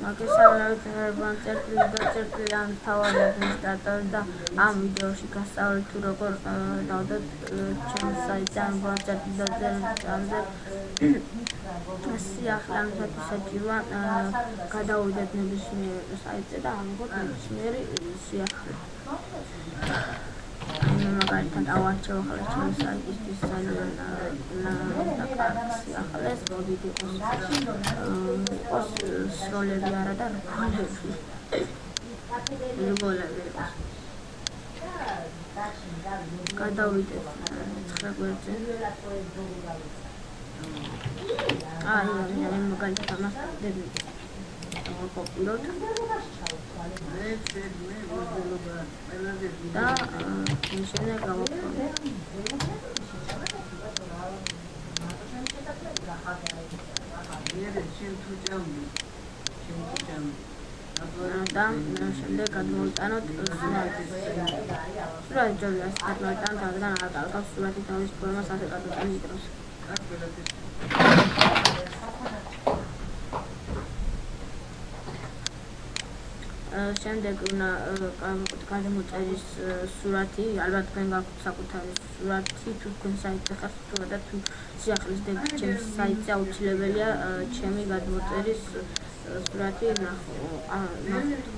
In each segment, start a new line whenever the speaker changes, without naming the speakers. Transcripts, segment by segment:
მოგესალმებით, წერტილი და წერტილი ამ თავად ადმინისტრატორი და ამ ვიდეოში გასწავლით თუ როგორ დავდოთ ჩემს საიტზე ან წერტილი და წერტილზე სიახლე ამისათვის საჭიროა გადავიდეთ ნებისმიერ საიტზე და ამიღოთ ნებისმიერი სიახლე. მაგალითად ავარჩევ ახლა ჩემს საიტისთვის ძალიან სიახლეს, მოდით იყოს სროლები არა და რგოლები იყოს. გადავიდეთ 9 გვერდზე. მაგალითად ამას დავკოპიროთ და შემდეგ გავაფორმოთ. და შემდეგ გადმოვიტანოთ სურათი. სურათი ჯობია ასე გადმოვიტანოთ, რადგან არ გაგავს სურათი თავის ფორმას ასე გადმოტანის დროს. შემდეგ უნდა გადმოწერის სურათი, ალბათ თქვენ გაქვთ საკუთარი სურათი, თუ თქვენ საიტზე ხართ და თუ სიახლის დებთ ჩემს საიტზე აუცილებელია ჩემი გადმოწერის სურათი ნახოთ.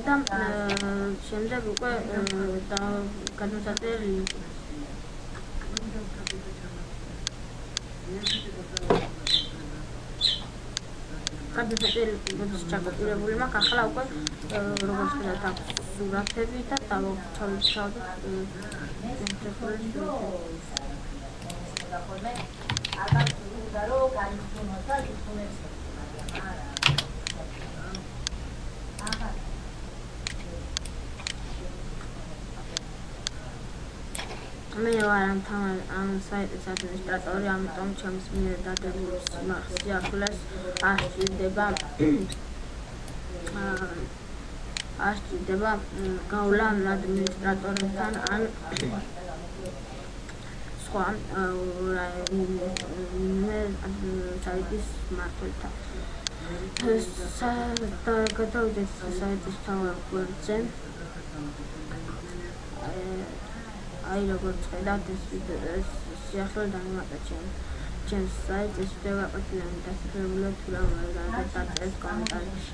და შემდეგ უკვე გადმოსაწერ ლინკი. გადმოსაწერი ჩაკოპირებული მაქვს, ახლა უკვე როგორც ხედავთ აქვს სურათები და დავავწავთ მე ვარ ამ საიტის ადმინისტრატორი, ამიტომ ჩემს მიერ დადებულ სიახლეს არ სჭირდება გავლა ადმინისტრატორებთან ან სხვა საიტის მმართველთან. გადავიდეთ საიტის თავარ გვერდზე. როგორც ხედავთ, ეს სიახლე დამატა ჩემს საიტს, ეს ვიდეო გაყვეთ, დასაფერებლად თუ რა უნდა დაწერეს კომენტარებში.